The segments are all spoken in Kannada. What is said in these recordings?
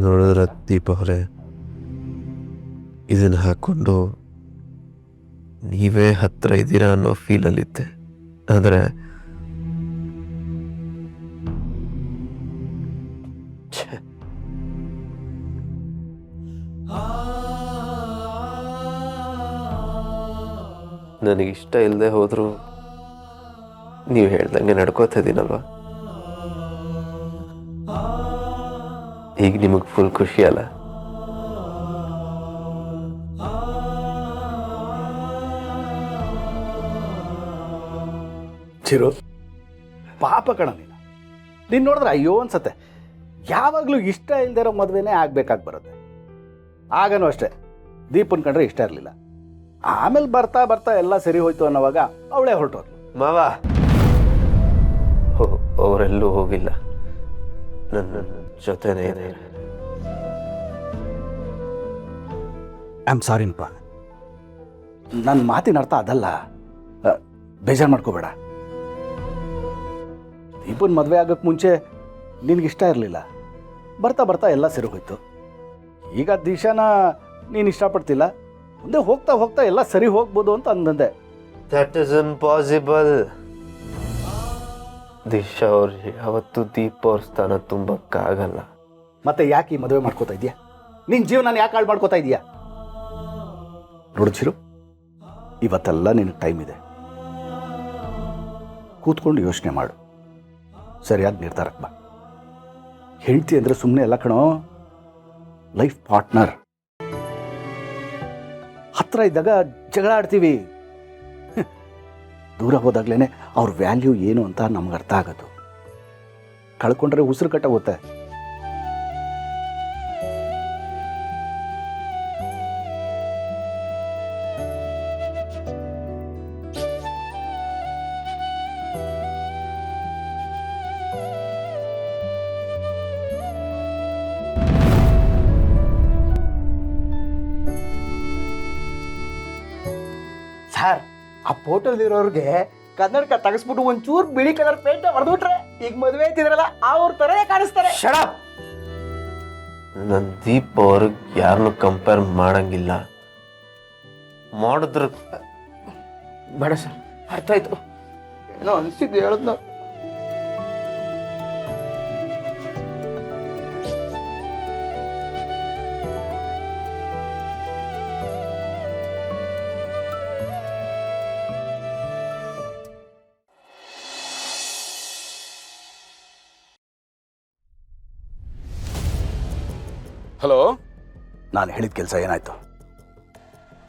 ನೋಡಿದ್ರೆ ದೀಪ ಅವರೇ, ಇದನ್ನು ಹಾಕ್ಕೊಂಡು ನೀವೇ ಹತ್ರ ಇದ್ದೀರಾ ಅನ್ನೋ ಫೀಲಲ್ಲಿದ್ದೆ. ಆದರೆ ನನಗಿಷ್ಟ ಇಲ್ಲದೆ ಹೋದರೂ ನೀವು ಹೇಳ್ದಂಗೆ ನಡ್ಕೋತಾ ಇದ್ದೀನಲ್ವ, ಈಗ ನಿಮಗೆ ಫುಲ್ ಖುಷಿ ಅಲ್ಲ? ಚಿರು, ಪಾಪ ಕಣ ನೀನು ನೋಡಿದ್ರೆ ಅಯ್ಯೋ ಅನ್ಸತ್ತೆ. ಯಾವಾಗಲೂ ಇಷ್ಟ ಇಲ್ದೇ ಇರೋ ಮದುವೆನೇ ಆಗ್ಬೇಕಾಗಿ ಬರುತ್ತೆ. ಆಗನೂ ಅಷ್ಟೇ, ದೀಪನ್ ಕಂಡ್ರೆ ಇಷ್ಟ ಇರಲಿಲ್ಲ. ಆಮೇಲೆ ಬರ್ತಾ ಬರ್ತಾ ಎಲ್ಲ ಸರಿ ಹೋಯ್ತು ಅನ್ನೋವಾಗ ಅವಳೇ ಹೊರಟೋದ್ಲು. ಮಾವ ಅವರೆಲ್ಲೂ ಹೋಗಿಲ್ಲ, ನನ್ನ ಜೊತೆನೇ ಇದೆ. ಐ ಆಮ್ ಸಾರಿನಪ್ಪ, ನನ್ನ ಮಾತಿನ ಅರ್ಥ ಅದಲ್ಲ. ಬೇಜಾರು ಮಾಡ್ಕೋಬೇಡ. ದೀಪನ್ ಮದುವೆ ಆಗೋಕ್ಕೆ ಮುಂಚೆ ನಿನಗಿಷ್ಟ ಇರಲಿಲ್ಲ. ಬರ್ತಾ ಬರ್ತಾ ಎಲ್ಲ ಸರಿ ಹೋಯ್ತು. ಈಗ ದಿಶಾನ ನೀನು ಇಷ್ಟಪಡ್ತಿಲ್ಲ. ಮುಂದೆ ಹೋಗ್ತಾ ಹೋಗ್ತಾ ಎಲ್ಲ ಸರಿ ಹೋಗ್ಬೋದು ಅಂತ ಅಂದಂದೆ. That is impossible. ದಿಶಾ ಅವ್ರು ಯಾವತ್ತೂ ದೀಪ ಅವ್ರ ಸ್ಥಾನ ತುಂಬಕ್ಕಾಗಲ್ಲ. ಮತ್ತೆ ಯಾಕೆ ಈ ಮದುವೆ ಮಾಡ್ಕೋತಾ ಇದೆಯಾ? ನಿನ್ನ ಜೀವನ ಯಾಕೆ ಹಾಳು ಮಾಡ್ಕೋತಾ ಇದೆಯಾ? ನೋಡು ಚಿರು, ಇವತ್ತೆಲ್ಲ ನಿನಗೆ ಟೈಮ್ ಇದೆ. ಕೂತ್ಕೊಂಡು ಯೋಚನೆ ಮಾಡು, ಸರಿಯಾದ ನಿರ್ಧಾರಕ್ಕೆ ಬಾ. ಹೆಂಡ್ತಿ ಅಂದರೆ ಸುಮ್ಮನೆ ಎಲ್ಲ ಕಣೋ, ಲೈಫ್ ಪಾರ್ಟ್ನರ್. ಹತ್ರ ಇದ್ದಾಗ ಜಗಳ ಆಡ್ತೀವಿ, ದೂರ ಹೋದಾಗ್ಲೇ ಅವ್ರ ವ್ಯಾಲ್ಯೂ ಏನು ಅಂತ ನಮ್ಗೆ ಅರ್ಥ ಆಗೋದು. ಕಳ್ಕೊಂಡ್ರೆ ಉಸಿರು ಕಟ್ಟೋಗುತ್ತೆ. ಸರ್, ಆ ಫೋಟೋದಲ್ಲಿರೋರಿಗೆ ಕನ್ನಡಕ ತೆಗೆಸ್ಬಿಟ್ಟು ಒಂಚೂರು ಬಿಳಿ ಕಲರ್ ಪೇಂಟ್ ಹೊಡೆದ್ಬಿಟ್ರೆ ಈಗ ಮದುವೆ ಐತಿದ್ರಲ್ಲ ಅವ್ರ ಥರನೇ ಕಾಣಿಸ್ತಾರೆ. ಶಡಪ್! ನನ್ನ ದೀಪ ಅವ್ರಿಗೆ ಯಾರನ್ನು ಕಂಪೇರ್ ಮಾಡಂಗಿಲ್ಲ. ಮಾಡಿದ್ರ ಬೇಡ ಸರ್, ಅರ್ಥ ಆಯ್ತು. ಏನೋ ಅನಿಸಿದ್ದು ಹೇಳದ್ ನಾವು. ಹಲೋ, ನಾನು ಹೇಳಿದ ಕೆಲಸ ಏನಾಯ್ತು?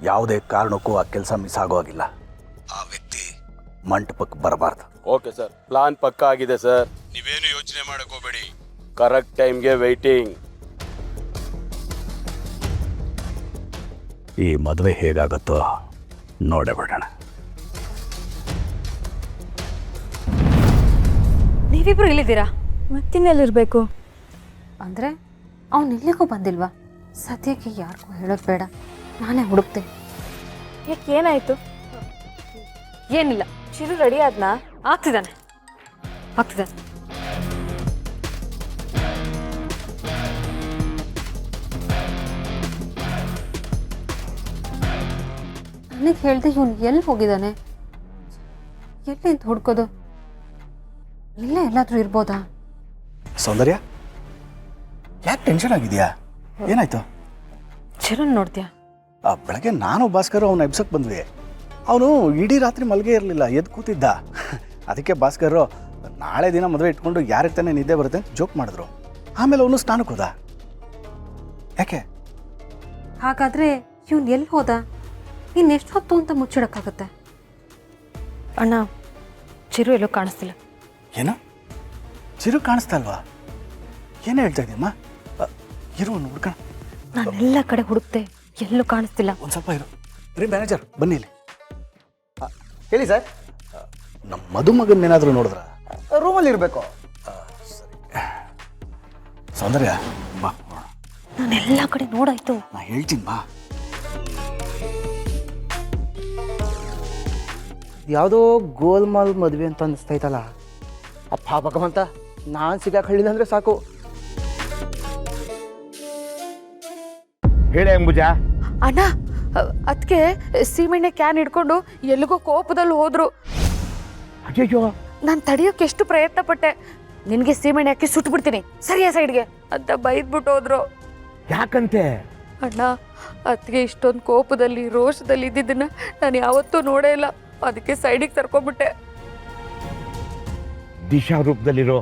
ಯಾವುದೇ ಕಾರಣಕ್ಕೂ ಆ ಕೆಲಸ ಮಿಸ್ ಆಗೋ ಹಾಗಿಲ್ಲ. ಆ ವ್ಯಕ್ತಿ ಮಂಟಪಕ್ಕೆ ಬರಬಾರ್ದು. ಓಕೆ ಸರ್, ಪ್ಲಾನ್ ಪಕ್ಕಾ ಆಗಿದೆ ಸರ್. ನೀವೇನು ಯೋಚನೆ ಮಾಡಕ್ ಹೋಗ್ಬೇಡಿ, ಕರೆಕ್ಟ್ ಟೈಮ್ಗೆ ವೆಯ್ಟಿಂಗ್. ಈ ಮದುವೆ ಹೇಗಾಗುತ್ತೋ ನೋಡೇ ಬಿಡೋಣ. ನೀವಿಬ್ರು ಇಲ್ಲಿದ್ದೀರಾ? ಮತ್ತಿನ್ನೆಲ್ಲಿರ್ಬೇಕು? ಅಂದರೆ ಅವನು ಇಲ್ಲಿಗೂ ಬಂದಿಲ್ವಾ? ಸದ್ಯಕ್ಕೆ ಯಾರಿಗೂ ಹೇಳೋದು ಬೇಡ, ನಾನೇ ಹುಡುಕ್ತೆ. ಯಾಕೆ, ಏನಾಯ್ತು? ಏನಿಲ್ಲ, ಚಿರು ರೆಡಿ ಆದ್ನಾ? ಆಗ್ತಿದ್ದಾನೆ. ನನಗೆ ಹೇಳ್ದೆ ಇವನು ಎಲ್ಲಿ ಹೋಗಿದ್ದಾನೆ? ಎಲ್ಲಿ ಅಂತ ಹುಡ್ಕೋದು? ಇಲ್ಲೇ ಎಲ್ಲಾದ್ರೂ ಇರ್ಬೋದಾ? ಸೌಂದರ್ಯ, ಯಾಕೆ ಟೆನ್ಷನ್ ಆಗಿದೆಯಾ? ಏನಾಯ್ತು? ಚಿರನ್ ನೋಡ್ತೀಯಾ? ಬೆಳಗ್ಗೆ ನಾನು ಭಾಸ್ಕರ್ ಅವನ ಎಬ್ಸಕ್ಕೆ ಬಂದ್ವಿ. ಅವನು ಇಡೀ ರಾತ್ರಿ ಮಲ್ಗೆ ಇರಲಿಲ್ಲ, ಎದ್ದು ಕೂತಿದ್ದ. ಅದಕ್ಕೆ ಭಾಸ್ಕರ್ ನಾಳೆ ದಿನ ಮದುವೆ ಇಟ್ಕೊಂಡು ಯಾರಿಗೆ ತಾನೇ ನಿದ್ದೆ ಬರುತ್ತೆ ಅಂತ ಜೋಕ್ ಮಾಡಿದ್ರು. ಆಮೇಲೆ ಅವನು ಸ್ನಾನಕ್ಕೆ ಹೋದ. ಯಾಕೆ? ಹಾಗಾದ್ರೆ ಇವನು ಎಲ್ಲಿ ಹೋದ? ಇನ್ನೆಷ್ಟು ಹೊತ್ತು ಅಂತ ಮುಚ್ಚಿಡಕ್ಕಾಗತ್ತೆ? ಅಣ್ಣ, ಚಿರು ಎಲ್ಲೂ ಕಾಣಿಸ್ತಿಲ್ಲ. ಏನು? ಚಿರು ಕಾಣಿಸ್ತಾ ಅಲ್ವಾ? ಏನು ಹೇಳ್ತಾ ಇದೀಯಮ್ಮ? ಇರು, ಒಂದು ಹುಡ್ಕಣ. ನಾನೆಲ್ಲ ಕಡೆ ಹುಡುಕ್ತೆ, ಎಲ್ಲೂ ಕಾಣಿಸ್ತಿಲ್ಲ. ಒಂದು ಸ್ವಲ್ಪ ಇರು. ರೀ ಮ್ಯಾನೇಜರ್, ಬನ್ನಿ ಇಲ್ಲಿ. ಹೇಳಿ ಸರ್. ನಮ್ಮ ಮದುಮಗನ್ ಏನಾದರೂ ನೋಡಿದ್ರ? ರೂಮಲ್ಲಿ ಇರಬೇಕು. ಸರಿ. ಸೌಂದರ್ಯ, ಬಾ. ನಾನೆಲ್ಲ ಕಡೆ ನೋಡಾಯ್ತು. ನಾ ಹೇಳ್ತೀನಿ, ಬಾ. ಯಾವುದೋ ಗೋಲ್ಮಾಲ್ ಮದುವೆ ಅಂತ ಅನಿಸ್ತೈತಲ್ಲ. ಅಪ್ಪ ಭಗವಂತ, ನಾನು ಸಿಗಾಕ ಹೇಳಿಲ್ಲ ಅಂದರೆ ಸಾಕು. ಹೇಳಿ ಅಂಬುಜಾ. ಅಣ್ಣ ಅದಕ್ಕೆ ಸೀಮೆಣ್ಣೆ ಕ್ಯಾನ್ ಹಿಡ್ಕೊಂಡು ಎಲ್ಲಿಗೋ ಕೋಪದಲ್ಲಿ ಹೋದ್ರು. ಅಯ್ಯೋ, ನಾನು ತಡಿಯೋಕೆ ಎಷ್ಟು ಪ್ರಯತ್ನ ಪಟ್ಟೆ. ನಿನಗೆ ಸೀಮೆಣ್ಣೆ ಹಾಕಿ ಸುಟ್ಬಿಡ್ತೀನಿ ಸರಿಯಾ ಸೈಡ್ಗೆ ಅಂತ ಬೈದ್ಬಿಟ್ಟು ಹೋದ್ರು. ಯಾಕಂತೆ? ಅಣ್ಣ ಅದಕ್ಕೆ ಇಷ್ಟೊಂದು ಕೋಪದಲ್ಲಿ ರೋಷದಲ್ಲಿ ಇದ್ದಿದ್ದನ್ನ ನಾನು ಯಾವತ್ತೂ ನೋಡೇ ಇಲ್ಲ. ಅದಕ್ಕೆ ಸೈಡಿಗೆ ತರ್ಕೊಂಡ್ಬಿಟ್ಟೆ. ದಿಶಾ ರೂಪದಲ್ಲಿರೋ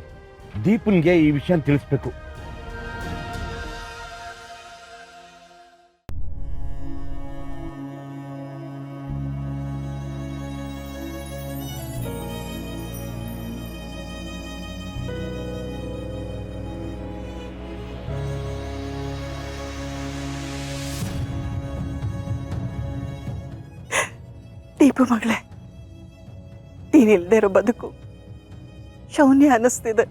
ದೀಪನ್ಗೆ ಈ ವಿಷಯ ತಿಳಿಸ್ಬೇಕು. ದೀಪು ಮಗಳೇ, ನೀನಿಲ್ದೇ ಇರೋ ಬದುಕು ಶೌನ್ಯ ಅನ್ನಿಸ್ತಿದೆ.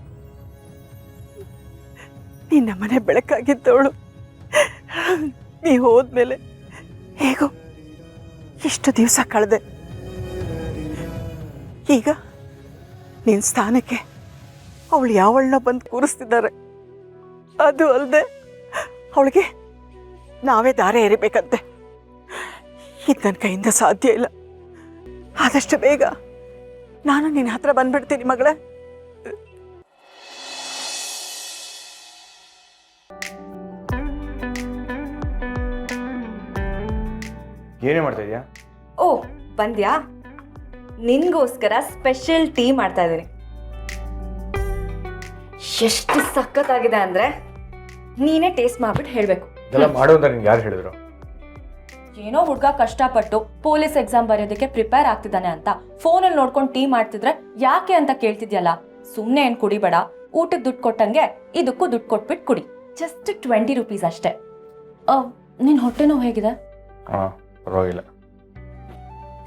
ನಿನ್ನ ಮನೆ ಬೆಳಕಾಗಿದ್ದವಳು ನೀ ಹೋದ್ಮೇಲೆ ಹೇಗೋ ಇಷ್ಟು ದಿವಸ ಕಳೆದೆ. ಈಗ ನಿನ್ನ ಸ್ಥಾನಕ್ಕೆ ಅವಳು ಯಾವಳನ್ನ ಬಂದು ಕೂರಿಸ್ತಿದ್ದಾರೆ. ಅದು ಅಲ್ಲದೆ ಅವಳಿಗೆ ನಾವೇ ದಾರಿ ಎರಿಬೇಕಂತೆ. ಇದು ನನ್ನ ಕೈಯಿಂದ ಸಾಧ್ಯ ಇಲ್ಲ. ಆದಷ್ಟು ಬೇಗ ನಾನು ನಿನ್ನ ಹತ್ರ ಬಂದ್ಬಿಡ್ತೀನಿ ಮಗಳೇ. ಏನೇ ಮಾಡ್ತಾ ಇದೀಯಾ? ಓ ಬಂದ್ಯಾ? ನಿನ್ಗೋಸ್ಕರ ಸ್ಪೆಷಲ್ ಟೀ ಮಾಡ್ತಾ ಇದ್ದೀನಿ. ಎಷ್ಟು ಸಖತ್ತಾಗಿದೆ ಅಂದ್ರೆ ನೀನೇ ಟೇಸ್ಟ್ ಮಾಡ್ಬಿಟ್ಟು ಹೇಳ್ಬೇಕು. ಇದೆಲ್ಲ ಮಾಡು ಅಂತ ನಿನ್ಗೆ ಯಾರು ಹೇಳಿದ್ರು? ಏನೋ ಹುಡ್ಗ ಕಷ್ಟಪಟ್ಟು ಪೊಲೀಸ್ ಎಕ್ಸಾಮ್ ಬರೆಯೋದಕ್ಕೆ ಪ್ರಿಪೇರ್ ಆಗ್ತಿದ್ದಾನೆ ಅಂತ ಫೋನಲ್ಲಿ ನೋಡ್ಕೊಂಡು ಟೀ ಮಾಡ್ತಿದ್ರೆ ಯಾಕೆ ಅಂತ ಕೇಳ್ತಿದ್ಯಲ್ಲ. ಸುಮ್ನೆ ಏನ್ ಕುಡಿಬೇಡ. ಊಟಕ್ಕೆ ದುಡ್ಡು ಕೊಟ್ಟಂಗೆ ಇದಕ್ಕೂ ದುಡ್ಡು ಕೊಟ್ಬಿಟ್ಟು ಕುಡಿ. ಜಸ್ಟ್ 20 ರೂಪೀಸ್ ಅಷ್ಟೇ. ನಿನ್ ಹೊಟ್ಟೆ ನೋವು ಹೇಗಿದೆ? ಪರವಾಗಿಲ್ಲ.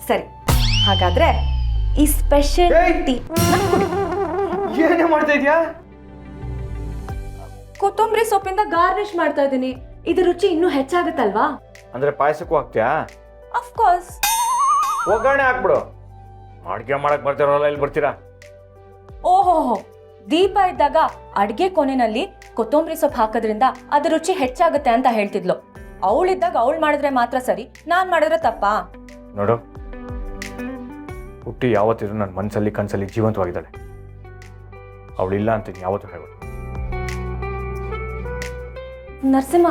ಸರಿ, ಹಾಗಾದ್ರೆ ಈ ಸ್ಪೆಷಲ್ ಟೀ ಕುಡಿ. ಏನೇ ಮಾಡ್ತಾ ಇದೀಯಾ? ಕೊತ್ತಂಬರಿ ಸೊಪ್ಪಿಂದ ಗಾರ್ನಿಶ್ ಮಾಡ್ತಾ ಇದ್ದೀನಿ. ಇದು ರುಚಿ ಇನ್ನೂ ಹೆಚ್ಚಾಗುತ್ತಲ್ವಾ? ಅಂದ್ರೆ ಪಾಯಸಕ್ಕೂ ಹಾಕ್ತೀಯಾ? Of course. ಒಗ್ಗರಣೆ ಹಾಕ್ಬಿಡು. ಅಡ್ಗೆ ಮಾಡಕ್ ಬರ್ತಿರೋಲ್ಲ, ಇಲ್ಲಿ ಬರ್ತೀರಾ? ಓಹೋಹೋ, ದೀಪ ಇದ್ದಾಗ ಅಡ್ಗೆ ಕೊನೆಯಲ್ಲಿ ಕೊತ್ತಂಬರಿ ಸೊಪ್ಪು ಹಾಕೋದ್ರಿಂದ ಅದ್ರ ರುಚಿ ಹೆಚ್ಚಾಗುತ್ತೆ ಅಂತ ಹೇಳ್ತಿದ್ಲು. ಅವಳಿದ್ದಾಗ ಅವಳು ಮಾಡಿದ್ರೆ ಮಾತ್ರ ಸರಿ, ನಾನ್ ಮಾಡಿದ್ರೆ ತಪ್ಪಾ? ನೋಡು, ಹುಟ್ಟಿ ಯಾವತ್ತಿದ್ರು ನನ್ನ ಮನಸ್ಸಲ್ಲಿ ಕನಸಲ್ಲಿ ಜೀವಂತವಾಗಿದ್ದಾಳೆ. ಅವಳಿಲ್ಲ ಅಂತ ಯಾವತ್ತೂ ಹೇಳ್ಬೇಡ. ನರಸಿಂಹ,